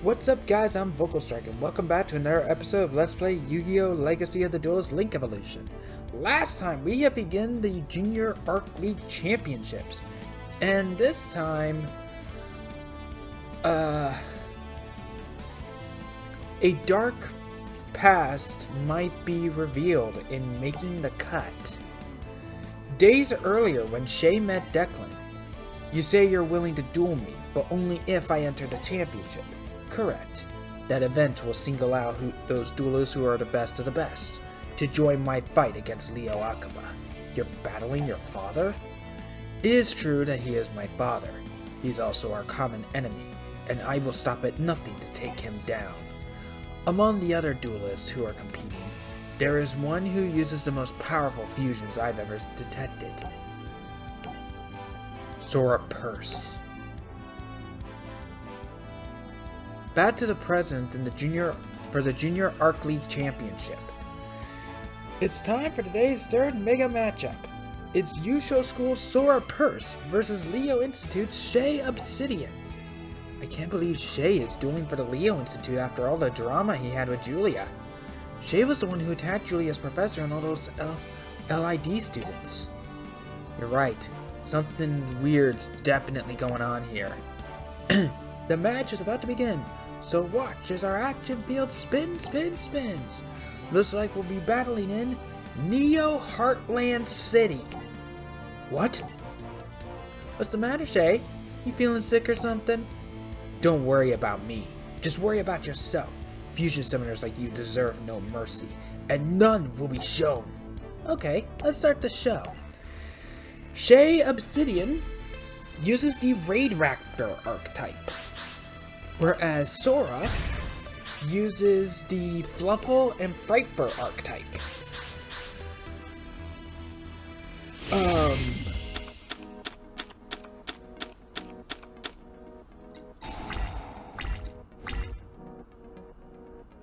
What's up guys, I'm Vocal Strike and welcome back to another episode of Let's Play Yu-Gi-Oh! Legacy of the Duelist Link Evolution. Last time we have begun the Junior Arc League Championships, and this time, a dark past might be revealed in making the cut. Days earlier when Shay met Declan, you say you're willing to duel me, but only if I enter the championship. Correct. That event will single out those duelists who are the best of the best to join my fight against Leo Akaba. You're battling your father? It is true that he is my father. He's also our common enemy, and I will stop at nothing to take him down. Among the other duelists who are competing, there is one who uses the most powerful fusions I've ever detected. Sora Purse. Back to the present in the Junior Arc League Championship. It's time for today's third mega matchup. It's Yusho School's Sora Purse versus Leo Institute's Shay Obsidian. I can't believe Shay is dueling for the Leo Institute after all the drama he had with Julia. Shay was the one who attacked Julia's professor and all those LID students. You're right. Something weird's definitely going on here. The match is about to begin. So watch as our action field spins. Looks like we'll be battling in Neo Heartland City. What? What's the matter, Shay? You feeling sick or something? Don't worry about me. Just worry about yourself. Fusion summoners like you deserve no mercy, and none will be shown. Okay, let's start the show. Shay Obsidian uses the Raid Raptor archetype, whereas Sora uses the Fluffle and Frightfur archetype.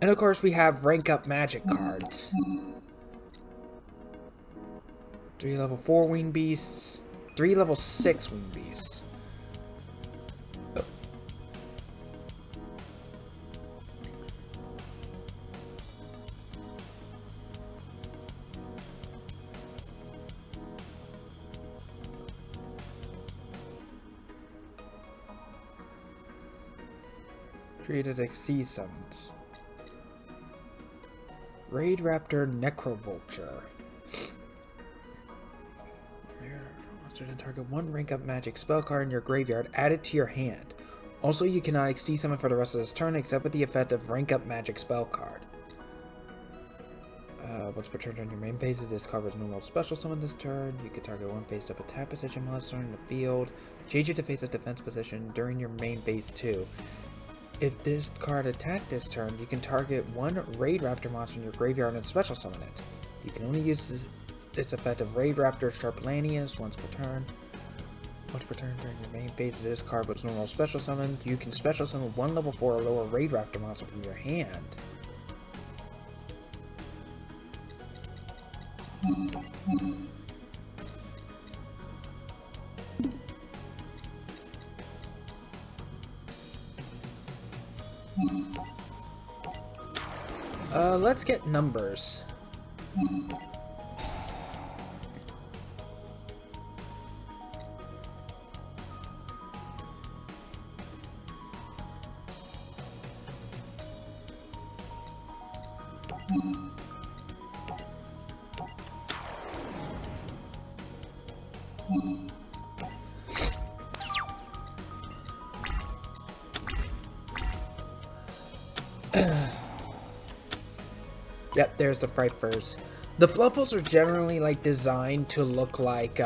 And of course we have rank up magic cards. 3 level 4 wing beasts, 3 level 6 wing beasts. Created Sea Summons. Raid Raptor Necrovulture. Monster to target one rank up magic spell card in your graveyard added to your hand. Also, you cannot Exceed Summon for the rest of this turn except with the effect of rank up magic spell card. Once per turn on your main phase, if this card was normal special summon this turn, you can target one face up attack position monster in the field. Change it to face up defense position during your main phase too. If this card attacked this turn, you can target one Raid Raptor monster in your graveyard and special summon it. You can only use its effect of Raid Raptor Sharplanius once per turn. Once per turn during your main phase, if this card was normal special summon, you can special summon one level 4 or lower Raid Raptor monster from your hand. Let's get numbers. Yep, there's the Frightfurs. The Fluffles are generally like designed to look like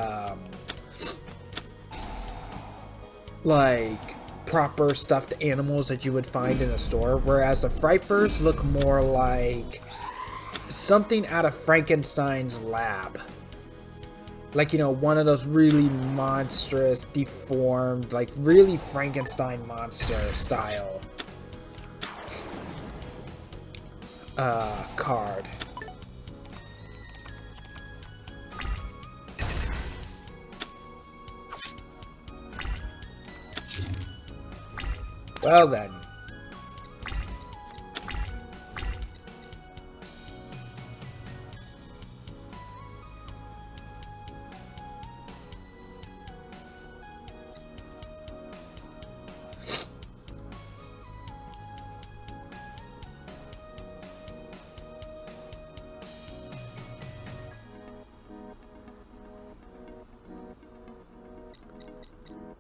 proper stuffed animals that you would find in a store, whereas the Frightfurs look more like something out of Frankenstein's lab. Like, you know, one of those really monstrous, deformed, like really Frankenstein monster style card. Well then.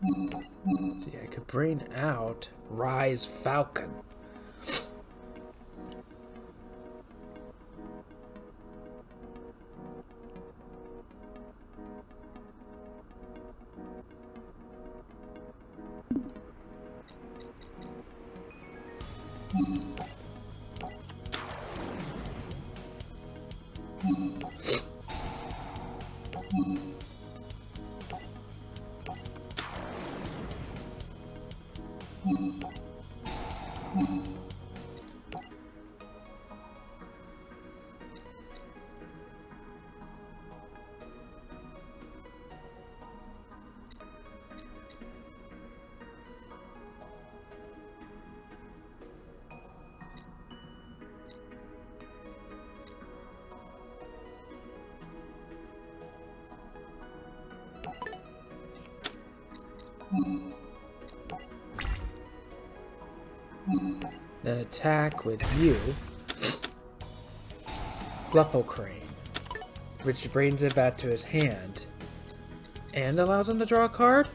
See, I could bring out Rise Falcon. Then attack with you, Flufflecrane, which brings it back to his hand and allows him to draw a card.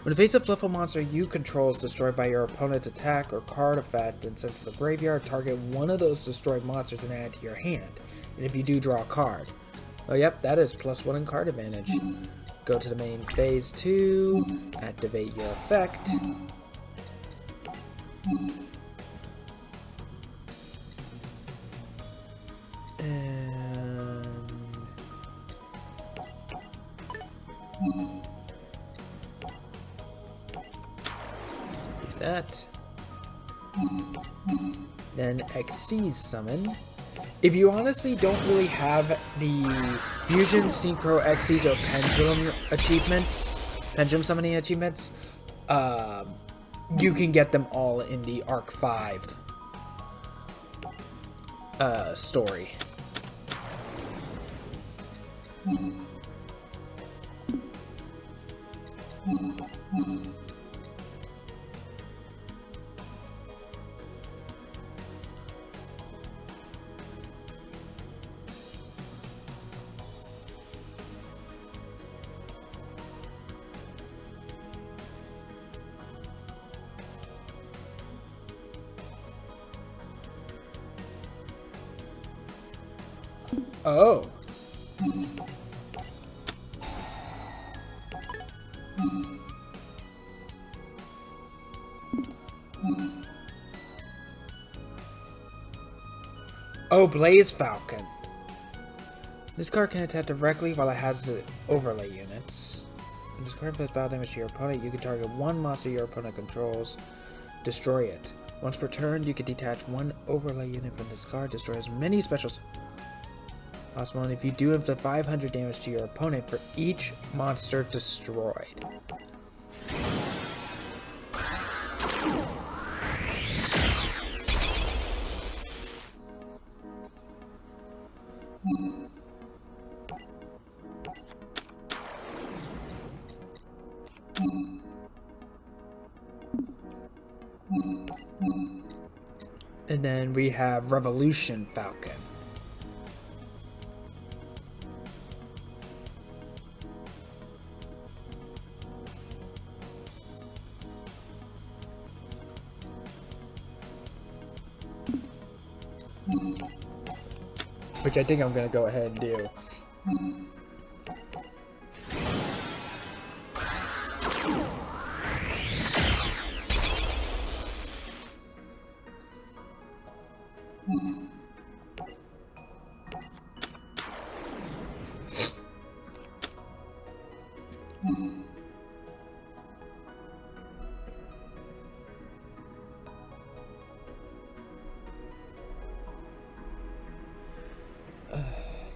When the face of Fluffle monster you control is destroyed by your opponent's attack or card effect and sent to the graveyard, target one of those destroyed monsters and add it to your hand. And if you do, draw a card. Oh, yep, that is +1 in card advantage. Go to the main phase 2, activate your effect. And do that. Then Xyz summon. If you honestly don't really have the Fusion, Synchro, Xyz, or Pendulum achievements, Pendulum summoning achievements, you can get them all in the Arc 5 story. Oh. Oh, Blaze Falcon. This card can attack directly while it has the overlay units. When this card inflicts battle damage to your opponent, you can target one monster your opponent controls, destroy it. Once per turn, you can detach one overlay unit from this card, destroy as many specials possible, and if you do inflict 500 damage to your opponent for each monster destroyed. And then we have Revolution Falcon. Which I think I'm going to go ahead and do.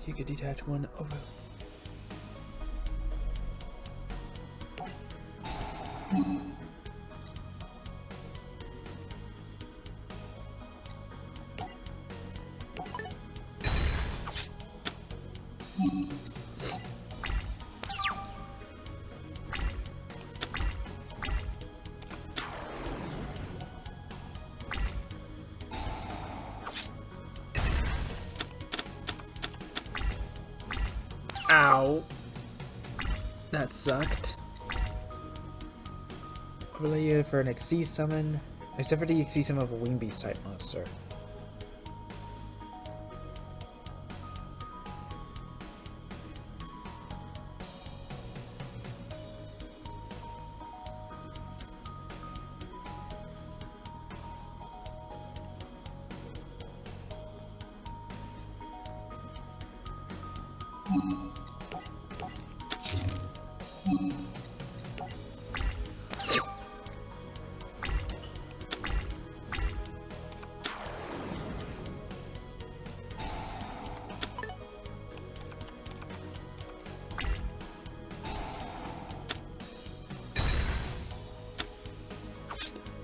You could detach one over. Ow. That sucked. Overlay for an XC summon, except for the XC summon of a Wing Beast type monster.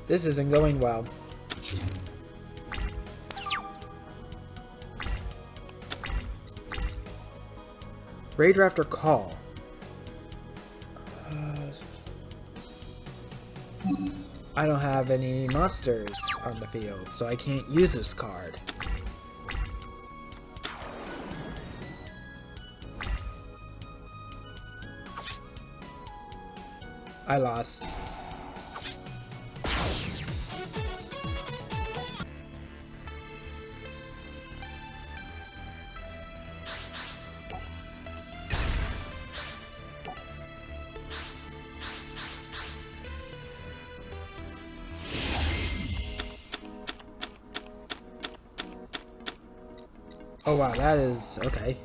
This isn't going well. Raid Raptor Call. I don't have any monsters on the field, so I can't use this card. I lost. Oh wow, that is okay.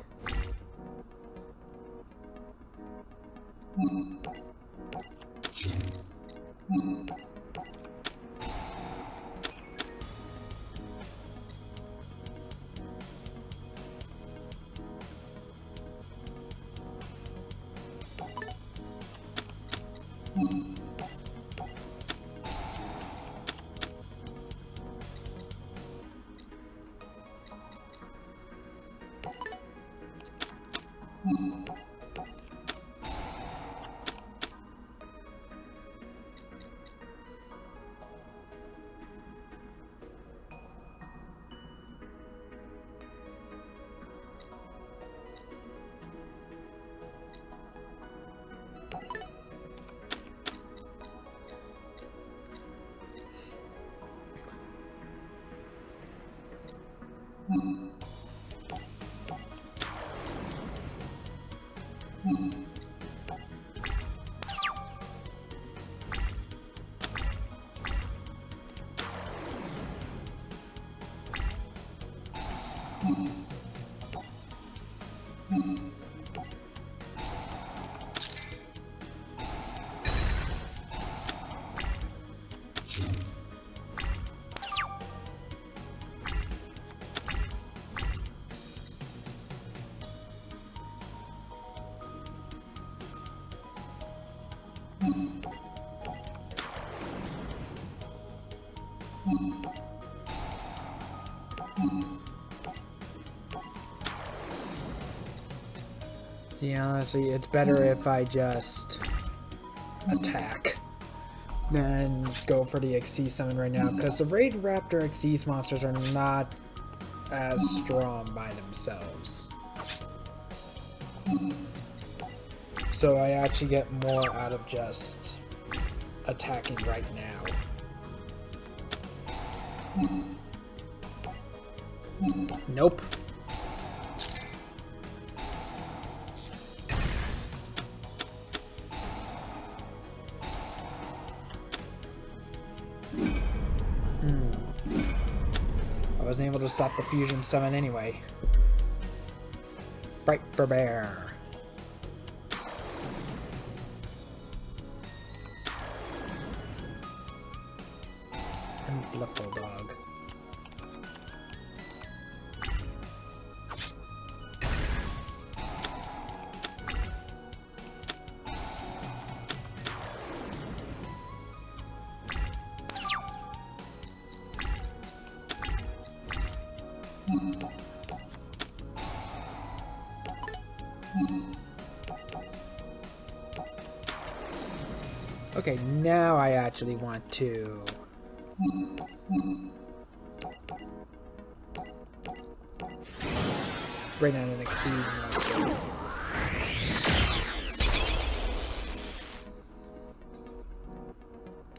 Yeah, honestly, it's better if I just attack than go for the XC summon right now, because the Raid Raptor XC's monsters are not as strong by themselves. So I actually get more out of just attacking right now. Nope. I wasn't able to stop the fusion summon anyway. Bright for bear. And Bluffle Dog. Okay, now I actually want to bring out an exceed monster.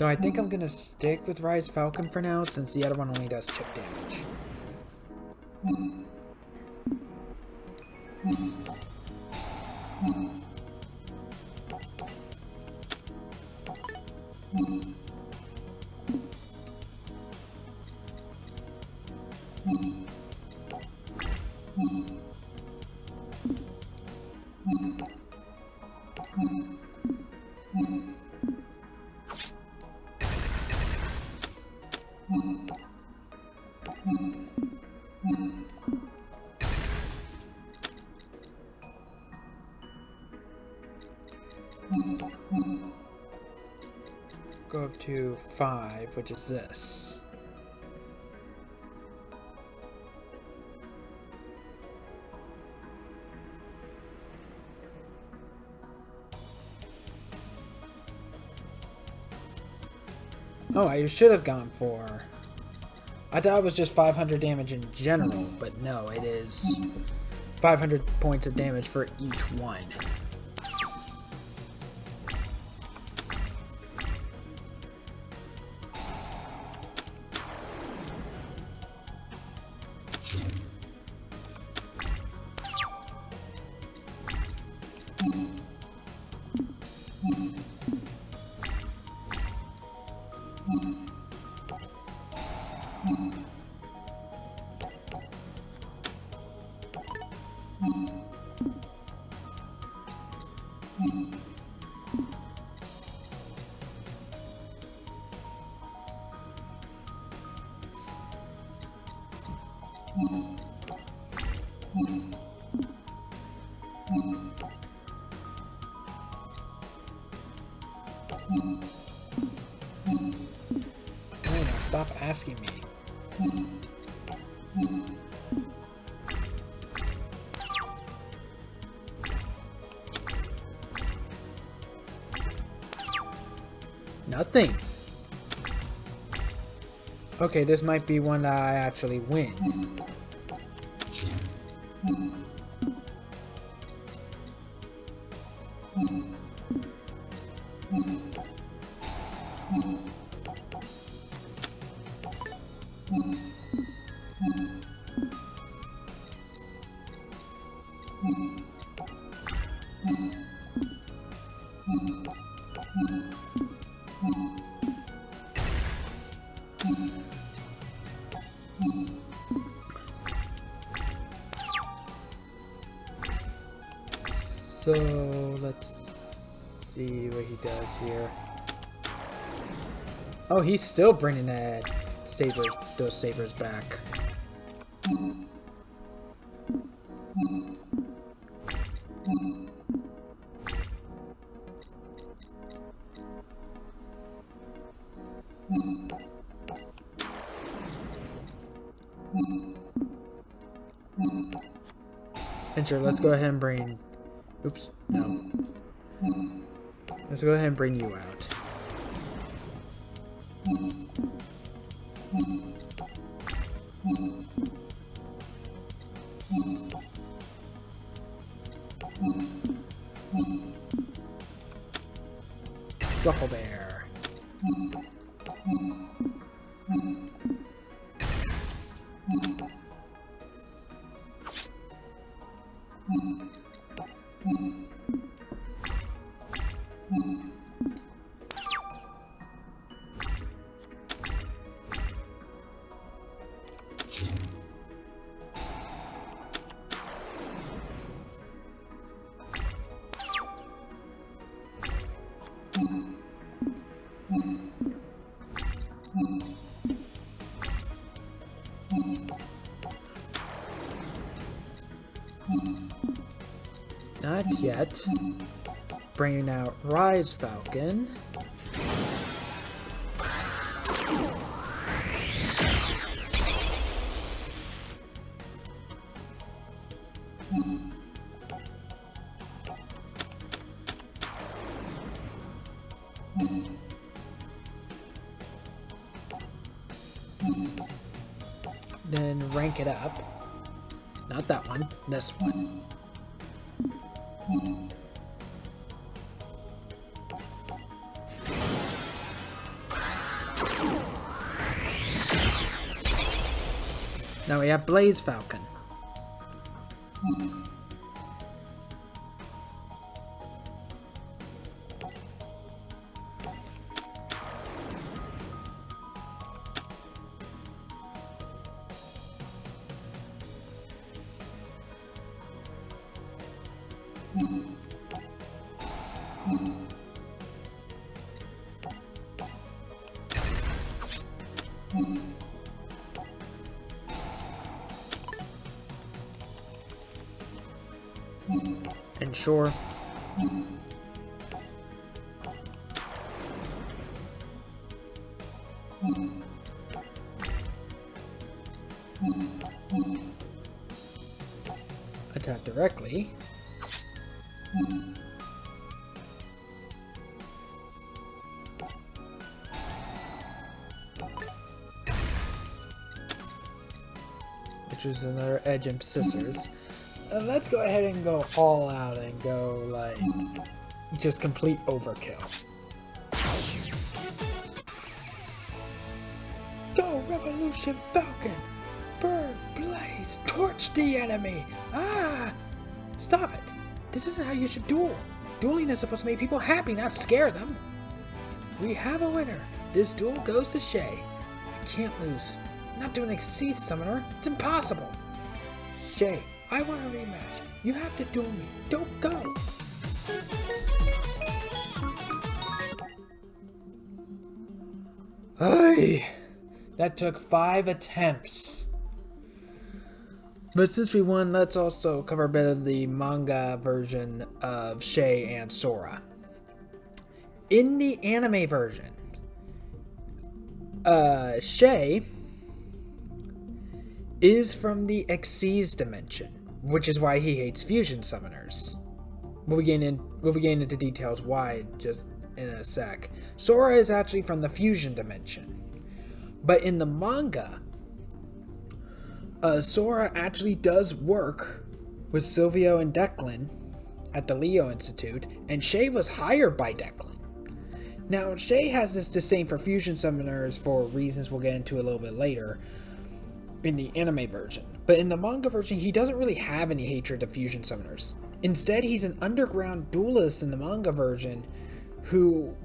Though I think I'm gonna stick with Rise Falcon for now, since the other one only does chip damage. Go up to 5, which is this. Oh, I should have gone for... I thought it was just 500 damage in general, but no, it is 500 points of damage for each one. Oh, now stop asking me. Nothing. Okay, this might be one that I actually win. So let's see what he does here. Oh, he's still bringing those sabers back. And sure, let's go ahead and bring... Oops, no. Let's go ahead and bring you out. Ruffle Bear. Not yet. Bringing out Rise Falcon. Then rank it up. Not that one, this one. Now we have Blaze Falcon. And sure. Attack directly. Which is another Edge and Scissors. Let's go ahead and go all out and go, like, just complete overkill. Go, Revolution Falcon! Burn, blaze, torch the enemy! Ah! Stop it! This isn't how you should duel. Dueling is supposed to make people happy, not scare them. We have a winner. This duel goes to Shay. I can't lose. I'm not doing Exceed Summoner. It's impossible. Shay, I want a rematch. You have to duel me. Don't go. Ay, that took 5 attempts. But since we won, let's also cover a bit of the manga version of Shay and Sora. In the anime version, Shay is from the Xyz dimension, which is why he hates fusion summoners. We'll be getting into details why just in a sec. Sora is actually from the fusion dimension, but in the manga, Sora actually does work with Silvio and Declan at the Leo Institute, and Shay was hired by Declan. Now, Shay has this disdain for fusion summoners for reasons we'll get into a little bit later in the anime version. But in the manga version, he doesn't really have any hatred of fusion summoners. Instead, he's an underground duelist in the manga version who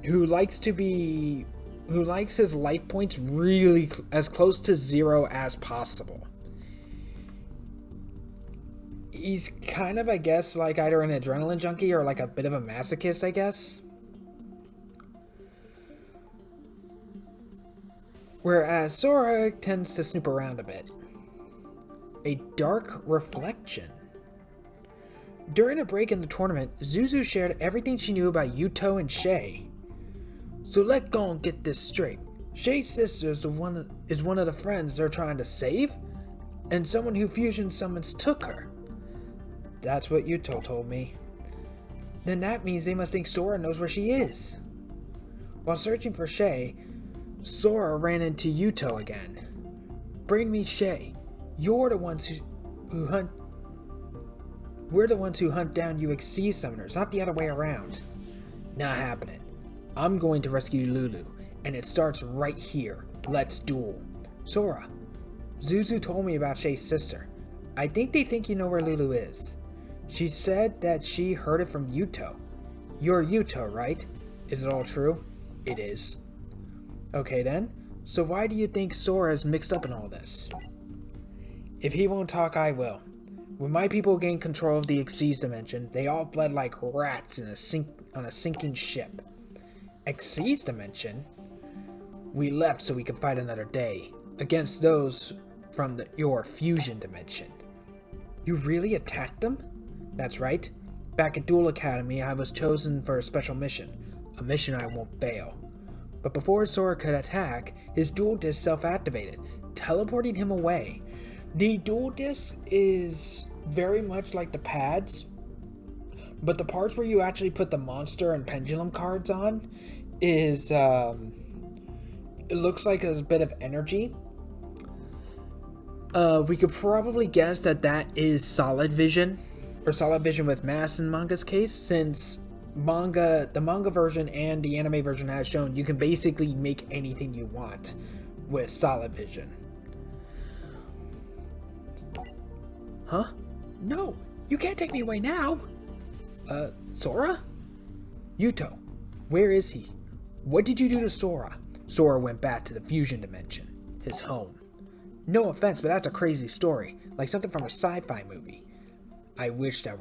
likes his life points really as close to 0 as possible. He's kind of, I guess, like either an adrenaline junkie or like a bit of a masochist, I guess. Whereas Sora tends to snoop around a bit. A dark reflection. During a break in the tournament, Zuzu shared everything she knew about Yuto and Shay. So let's go and get this straight. Shay's sister is one of the friends they're trying to save, and someone who fusion summons took her. That's what Yuto told me. Then that means they must think Sora knows where she is. While searching for Shay, Sora ran into Yuto again. Bring me Shay. You're the ones who hunt. We're the ones who hunt down you Xyz summoners, not the other way around. Not happening. I'm going to rescue Lulu, and it starts right here. Let's duel. Sora, Zuzu told me about Shay's sister. I think they think you know where Lulu is. She said that she heard it from Yuto. You're Yuto, right? Is it all true? It is. Okay then, so why do you think Sora is mixed up in all this? If he won't talk, I will. When my people gained control of the Xyz dimension, they all bled like rats on a sinking ship. Xyz dimension? We left so we could fight another day, against those from your fusion dimension. You really attacked them? That's right. Back at Duel Academy, I was chosen for a special mission. A mission I won't fail. But before Sora could attack, his dual disc self-activated, teleporting him away. The dual disc is very much like the pads, but the parts where you actually put the monster and pendulum cards on is, it looks like a bit of energy. We could probably guess that is solid vision, or solid vision with mass in manga's case, since the manga version and the anime version has shown you can basically make anything you want with solid vision. Huh? No, you can't take me away now! Sora? Yuto, where is he? What did you do to Sora? Sora went back to the fusion dimension, his home. No offense, but that's a crazy story, like something from a sci-fi movie. I wish that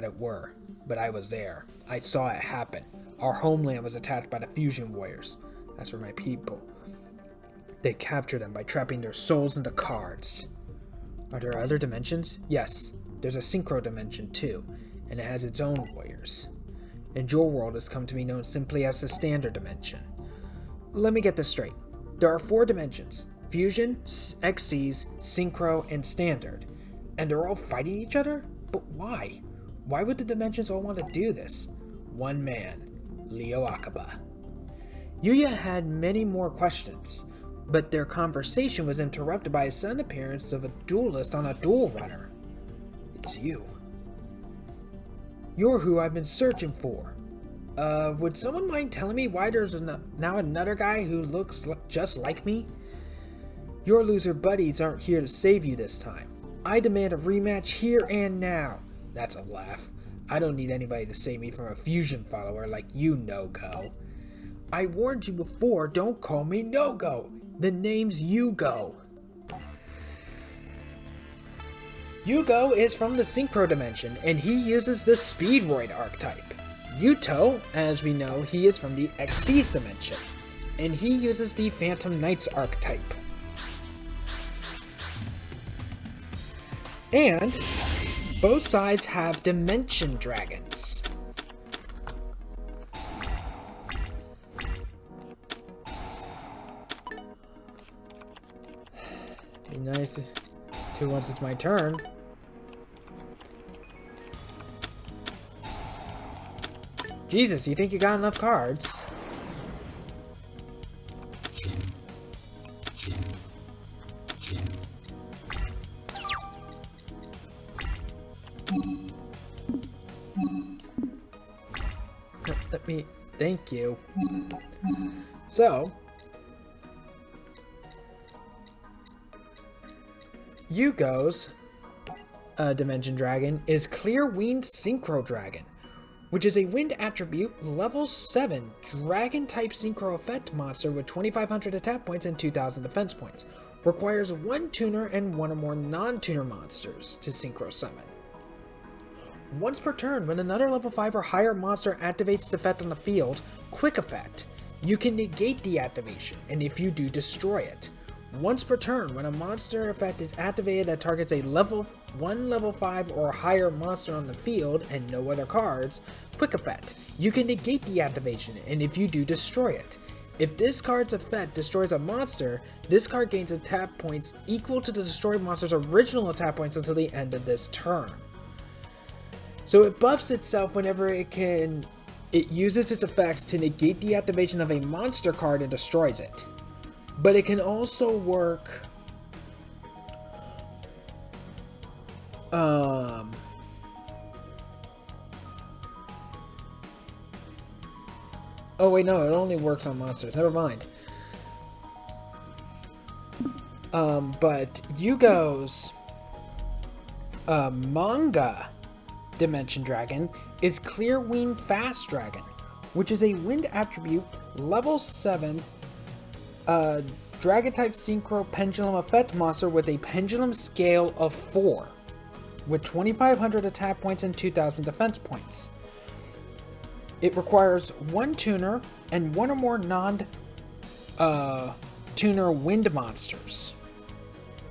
it were, but I was there. I saw it happen. Our homeland was attacked by the fusion warriors. As for my people, they captured them by trapping their souls into cards. Are there other dimensions? Yes, there's a synchro dimension too, and it has its own warriors. And your world has come to be known simply as the standard dimension. Let me get this straight. There are 4 dimensions: fusion, XCs, synchro, and standard. And they're all fighting each other? But why? Why would the dimensions all want to do this? One man, Leo Akaba. Yuya had many more questions, but their conversation was interrupted by a sudden appearance of a duelist on a duel runner. It's you. You're who I've been searching for. Would someone mind telling me why there's now another guy who looks just like me? Your loser buddies aren't here to save you this time. I demand a rematch here and now. That's a laugh. I don't need anybody to save me from a fusion follower like you, No-Go. I warned you before, don't call me No-Go. The name's Yugo. Yugo is from the Synchro Dimension, and he uses the Speedroid archetype. Yuto, as we know, he is from the Xyz Dimension, and he uses the Phantom Knights archetype. And both sides have Dimension Dragons. Be nice to once it's my turn. Jesus, you think you got enough cards? Let me... Thank you. So... Yugo's Dimension Dragon is Clear Winged Synchro Dragon, which is a wind attribute level 7 dragon type synchro effect monster with 2500 attack points and 2000 defense points. Requires 1 tuner and 1 or more non-tuner monsters to synchro summon. Once per turn, when another level 5 or higher monster activates its effect on the field, quick effect, you can negate the activation, and if you do, destroy it. Once per turn, when a monster effect is activated that targets a level 5 or higher monster on the field and no other cards, quick effect, you can negate the activation, and if you do, destroy it. If this card's effect destroys a monster, this card gains attack points equal to the destroyed monster's original attack points until the end of this turn. So it buffs itself whenever it uses its effects to negate the activation of a monster card and destroys it. But it can also work... Oh wait, no, it only works on monsters. Never mind. But Yugo's manga Dimension Dragon is Clear Winged Fast Dragon, which is a wind attribute level 7 dragon type synchro pendulum effect monster with a pendulum scale of 4 with 2500 attack points and 2000 defense points. It requires 1 tuner and 1 or more non-tuner wind monsters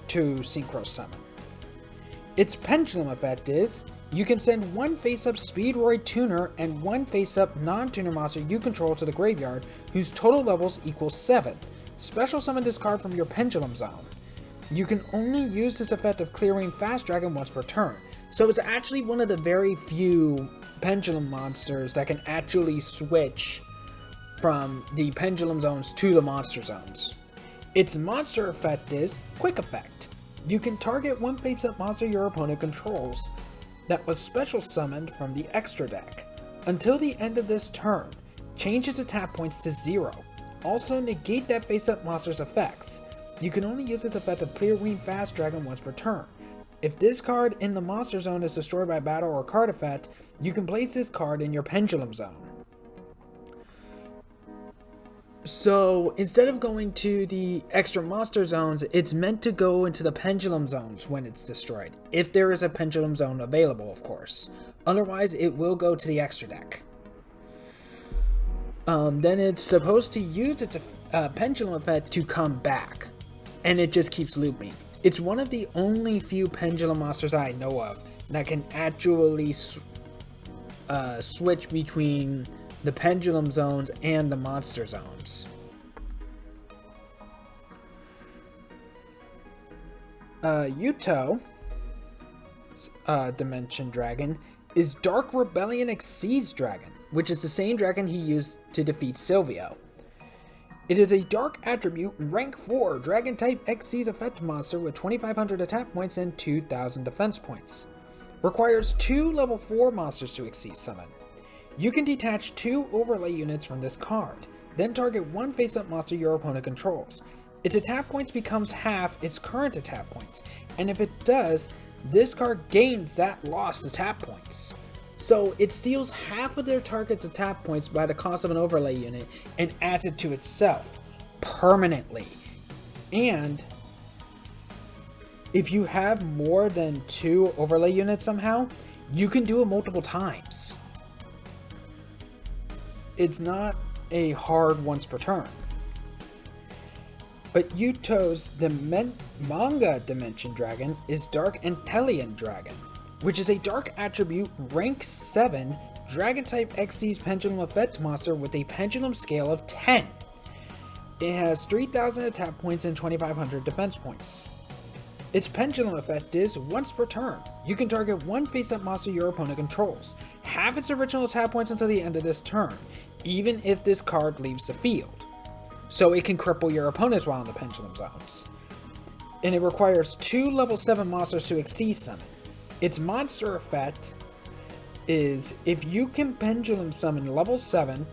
to synchro summon. Its pendulum effect is you can send 1 face-up Speedroid tuner and 1 face-up non-tuner monster you control to the graveyard whose total levels equal 7. Special summon this card from your pendulum zone. You can only use this effect of clearing Fast Dragon once per turn. So it's actually one of the very few pendulum monsters that can actually switch from the pendulum zones to the monster zones. Its monster effect is Quick Effect. You can target 1 face-up monster your opponent controls that was special summoned from the extra deck. Until the end of this turn, change its attack points to 0. Also negate that face-up monster's effects. You can only use its effect of Clear Winged Fast Dragon once per turn. If this card in the monster zone is destroyed by battle or card effect, you can place this card in your pendulum zone. So instead of going to the extra monster zones, it's meant to go into the pendulum zones when it's destroyed. If there is a pendulum zone available, of course. Otherwise, it will go to the extra deck. Then it's supposed to use its pendulum effect to come back. And it just keeps looping. It's one of the only few pendulum monsters I know of that can actually switch between the pendulum zones and the monster zones. Yuto, Dimension Dragon, is Dark Rebellion Xyz Dragon, which is the same dragon he used to defeat Silvio. It is a Dark Attribute, Rank 4, Dragon Type Xyz effect monster with 2,500 attack points and 2,000 defense points. Requires 2 level 4 monsters to Xyz summon. You can detach 2 overlay units from this card, then target 1 face-up monster your opponent controls. Its attack points becomes half its current attack points, and if it does, this card gains that lost attack points. So it steals half of their target's attack points by the cost of an overlay unit and adds it to itself permanently. And if you have more than 2 overlay units somehow, you can do it multiple times. It's not a hard once per turn. But Yuto's manga Dimension Dragon is Dark Antelian Dragon, which is a Dark Attribute Rank 7 Dragon Type Xyz Pendulum Effect monster with a Pendulum Scale of 10. It has 3,000 attack points and 2,500 defense points. Its Pendulum Effect is, once per turn, you can target 1 face-up monster your opponent controls, half its original attack points until the end of this turn, even if this card leaves the field. So it can cripple your opponents while in the pendulum zones. And it requires 2 level 7 monsters to Xyz summon. Its monster effect is, if you can pendulum summon level 7,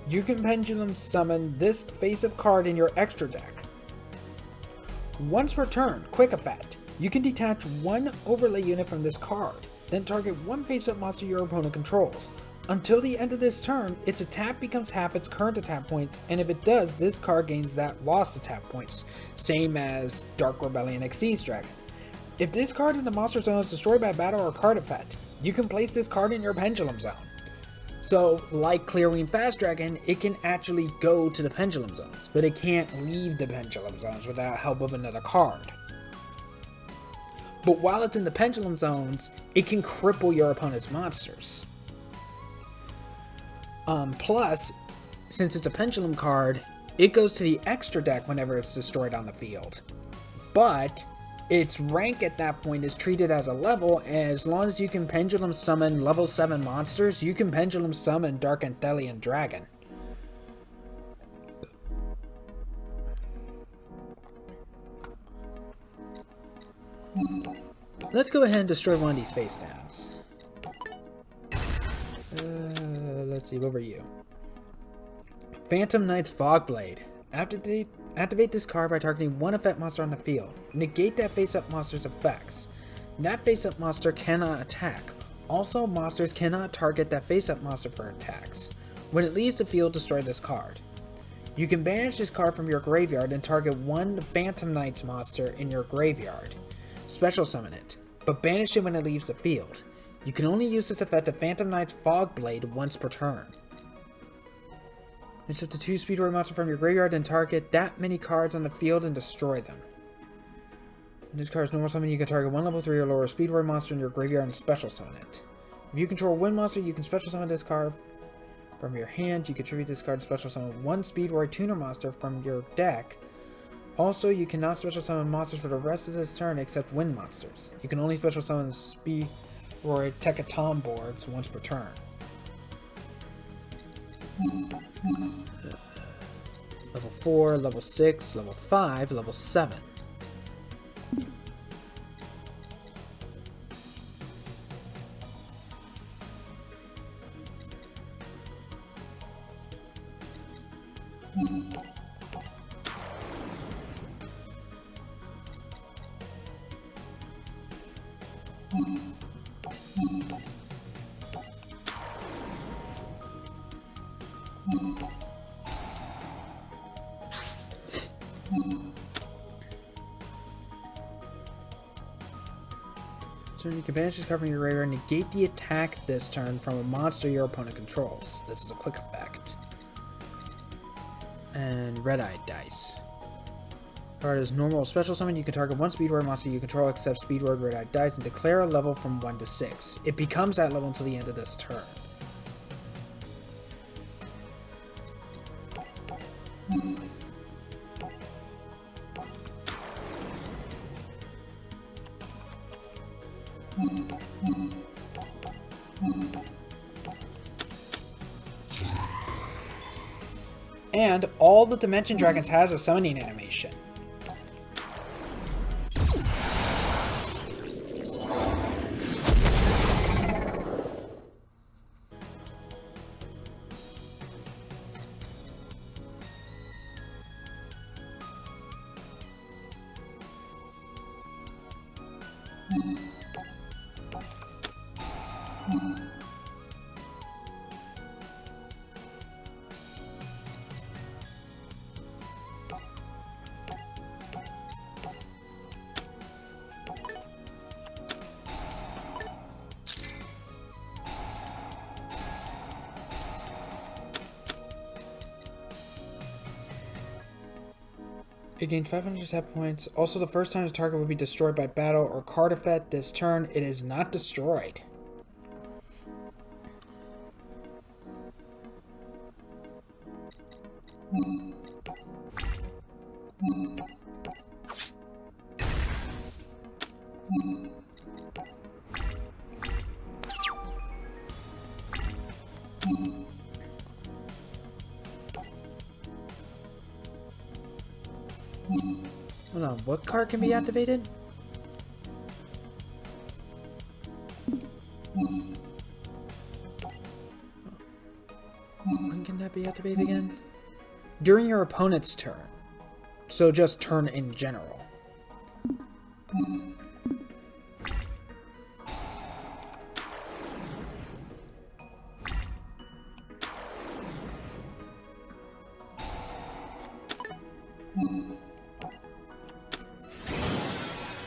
you can pendulum summon this face-up card in your extra deck. Once per turn, quick effect, you can detach 1 overlay unit from this card, then target 1 face-up monster your opponent controls. Until the end of this turn, its attack becomes half its current attack points, and if it does, this card gains that lost attack points, same as Dark Rebellion Xyz Dragon. If this card in the monster zone is destroyed by battle or card effect, you can place this card in your pendulum zone. So, like Clearwing Fast Dragon, it can actually go to the pendulum zones, but it can't leave the pendulum zones without help of another card. But while it's in the pendulum zones, it can cripple your opponent's monsters. Plus, since it's a pendulum card, it goes to the extra deck whenever it's destroyed on the field. But its rank at that point is treated as a level, as long as you can pendulum summon level 7 monsters, you can pendulum summon Dark Antelian Dragon. Let's go ahead and destroy one of these face downs. Let's see, what were you? Phantom Knight's Fogblade. Activate this card by targeting 1 effect monster on the field. Negate that face-up monster's effects. That face-up monster cannot attack. Also, monsters cannot target that face-up monster for attacks. When it leaves the field, destroy this card. You can banish this card from your graveyard and target 1 Phantom Knight's monster in your graveyard. Special summon it, but banish it when it leaves the field. You can only use this effect of Phantom Knight's Fogblade once per turn. Banish up to 2 Speedway monsters from your graveyard and target that many cards on the field and destroy them. When this card's normal summon, you can target 1 level 3 or lower Speedway monster in your graveyard and special summon it. If you control a wind monster, you can special summon this card from your hand. You can tribute this card to special summon 1 Speedway tuner monster from your deck. Also, you cannot special summon monsters for the rest of this turn except wind monsters. You can only special summon Speedway Tekaton boards once per turn. Level 4, level 6, level 5, level 7. So you can banish this card from your graveyard and negate the attack this turn from a monster your opponent controls. This is a quick effect. And red-eyed dice. Card is normal special summon. You can target one Speedward monster you control except Speedward red-eyed dice and declare a level from 1 to 6. It becomes that level until the end of this turn. And all the Dimension Dragons has a summoning animation. It gains 500 attack points. Also, the first time the target will be destroyed by battle or card effect this turn, it is not destroyed. Hold on, what card can be activated? When can that be activated again? During your opponent's turn. So just turn in general.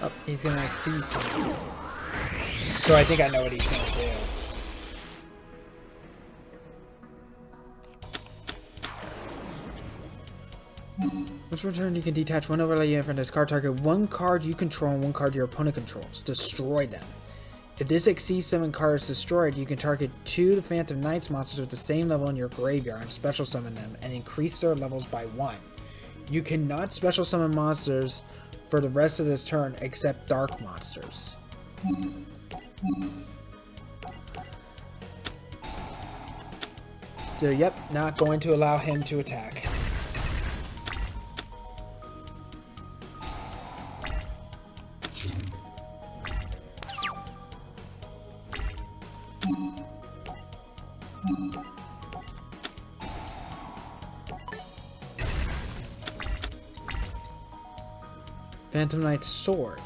Oh, he's gonna like see something. So I think I know what he's gonna do. Once per turn, you can detach one overlay unit from this card, target one card you control and one card your opponent controls. Destroy them. If this exceeds 7 cards destroyed, you can target 2 the Phantom Knights monsters with the same level in your graveyard and special summon them and increase their levels by 1. You cannot special summon monsters for the rest of this turn except dark monsters. So yep, not going to allow him to attack. Phantom Knight's sword.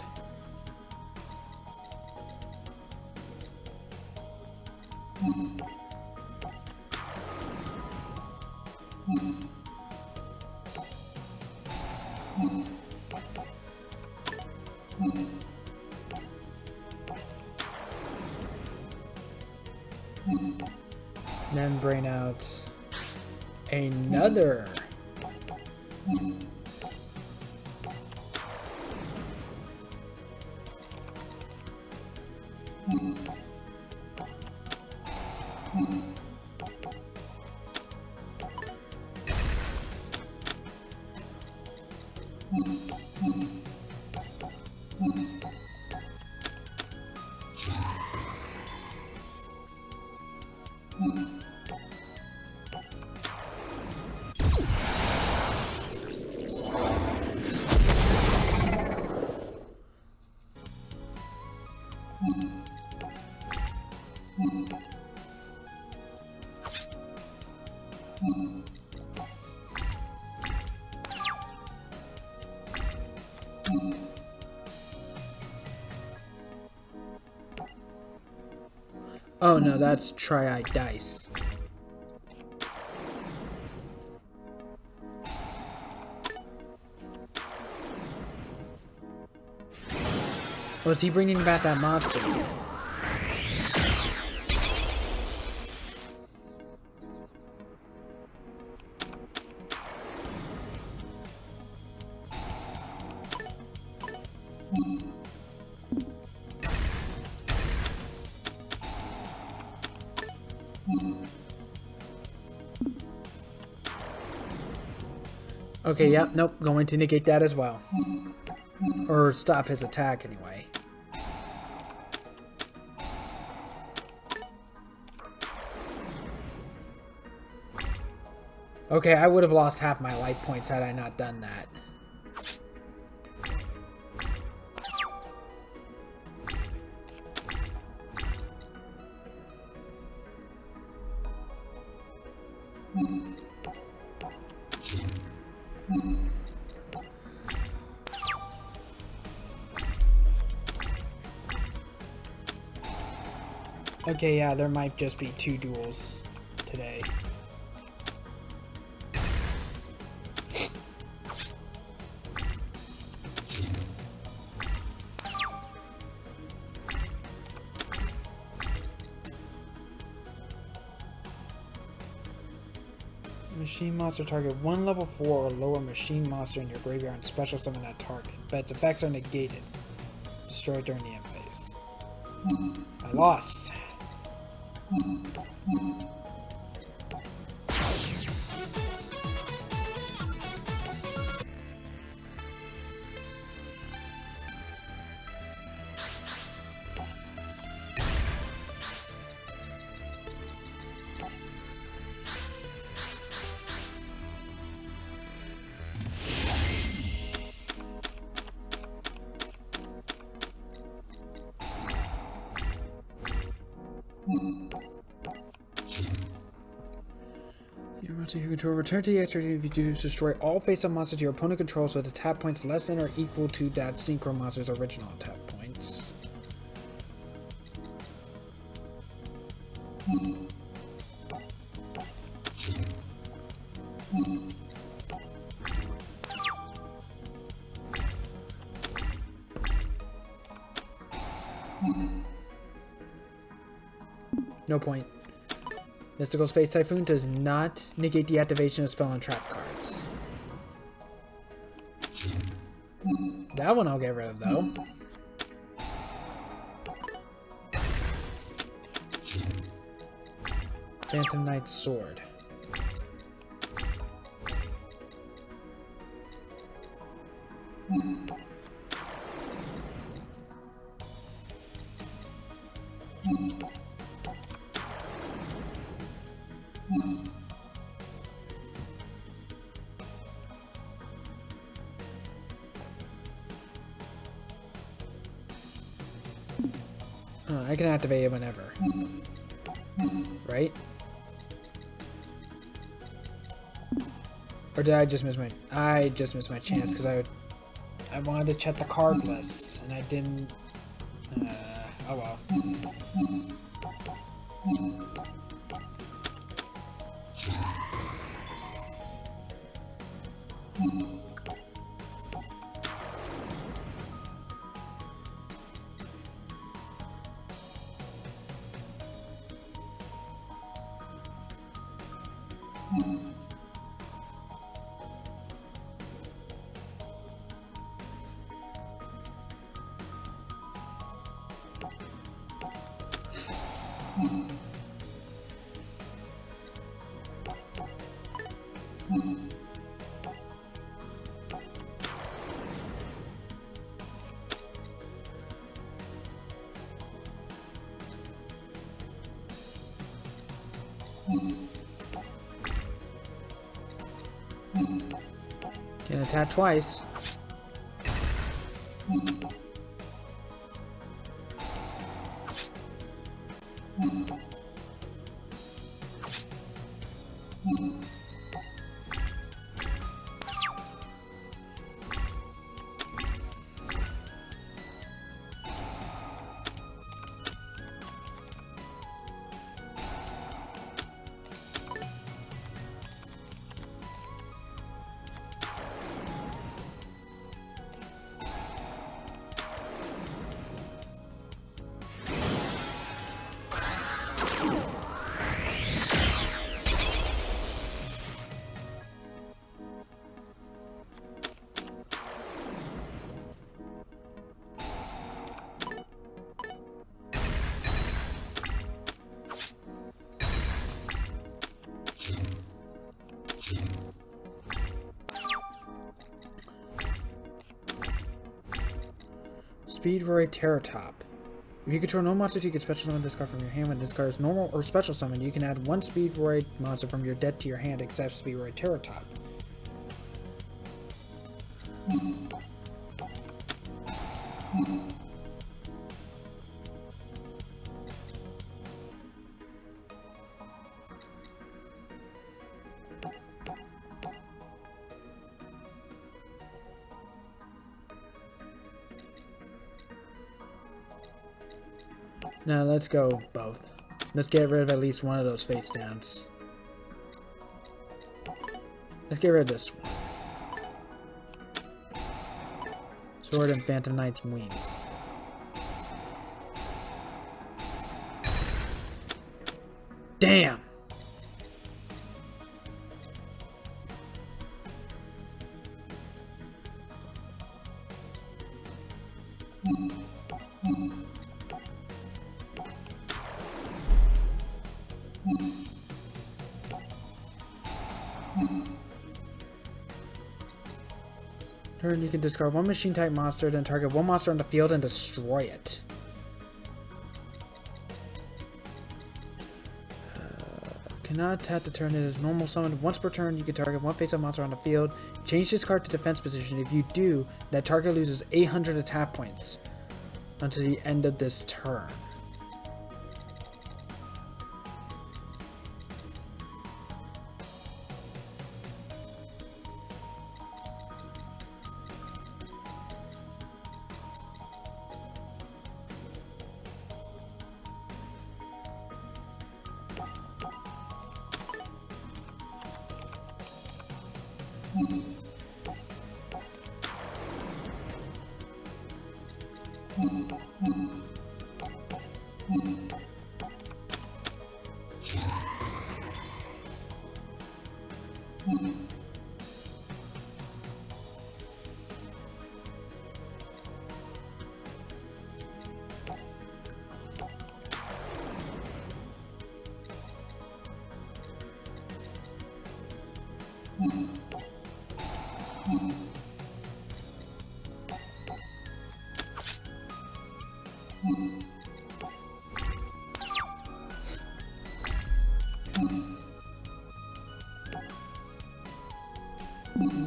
Then bring out another. Oh no, that's Tri-Eye Dice. Oh, is he bringing back that monster? Okay, yep, nope, going to negate that as well. Or stop his attack anyway. Okay, I would have lost half my life points had I not done that. Okay, yeah, there might just be 2 duels today. Machine monster target 1 level 4 or lower machine monster in your graveyard and special summon that target, but its effects are negated. Destroyed during the end phase. I lost. To return to the extra if you do destroy all face-up monsters your opponent controls with attack points less than or equal to that synchro monster's original attack points. No point. Mystical Space Typhoon does not negate the activation of spell and trap cards. That one I'll get rid of, though. Phantom Knight's Sword. I can activate it whenever. Right? Or did I just miss my... I just missed my chance because I wanted to check the card list and I didn't... oh well. Can attack twice. Speedroid Terratop. If you control no monsters, you can special summon this card from your hand. When this card is normal or special summon, you can add one Speedroid monster from your deck to your hand except Speedroid Terratop. Now let's go both. Let's get rid of at least one of those face downs. Let's get rid of this one. Sword and Phantom Knight's wings. Damn! Turn, you can discard one machine type monster, then target one monster on the field and destroy it. Cannot tap the turn it is normal summon. Once per turn, you can target one face-up monster on the field. Change this card to defense position. If you do, that target loses 800 attack points until the end of this turn.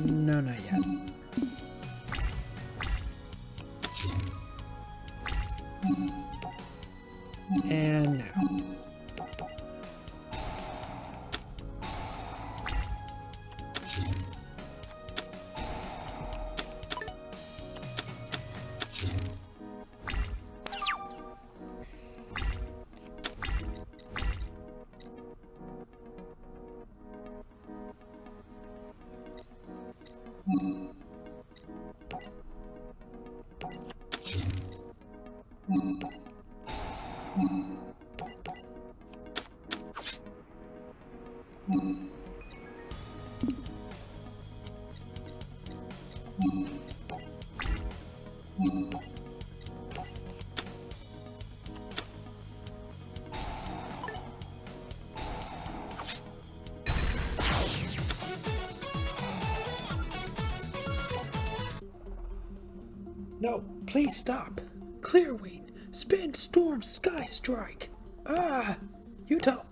No, not yet. And now. No, please stop. Clear Wing, Spin, Storm, Sky Strike. Ah! Yuto!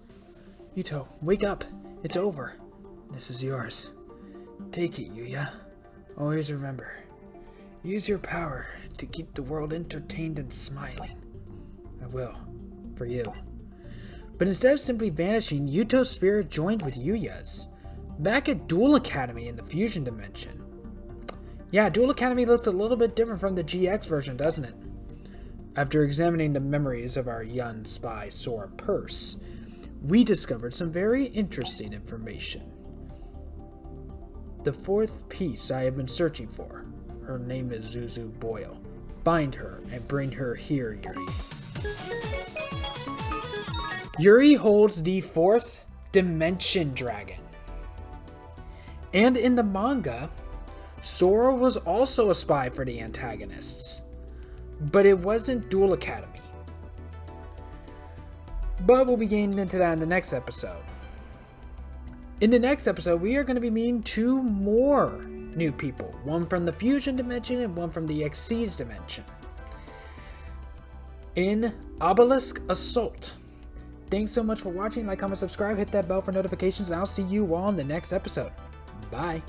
Yuto, wake up. It's over. This is yours. Take it, Yuya. Always remember. Use your power to keep the world entertained and smiling. I will. For you. But instead of simply vanishing, Yuto's spirit joined with Yuya's. Back at Duel Academy in the Fusion Dimension. Yeah, Duel Academy looks a little bit different from the GX version, doesn't it? After examining the memories of our young spy Sora Purse, we discovered some very interesting information. The fourth piece I have been searching for. Her name is Zuzu Boyle. Find her and bring her here, Yuri. Yuri holds the fourth Dimension Dragon. And in the manga, Sora was also a spy for the antagonists, but it wasn't Duel Academy. But we'll be getting into that in the next episode. In the next episode, we are going to be meeting two more new people, one from the Fusion Dimension and one from the Xyz Dimension. in Obelisk Assault. Thanks so much for watching. Like, comment, subscribe, hit that bell for notifications, and I'll see you all in the next episode. Bye.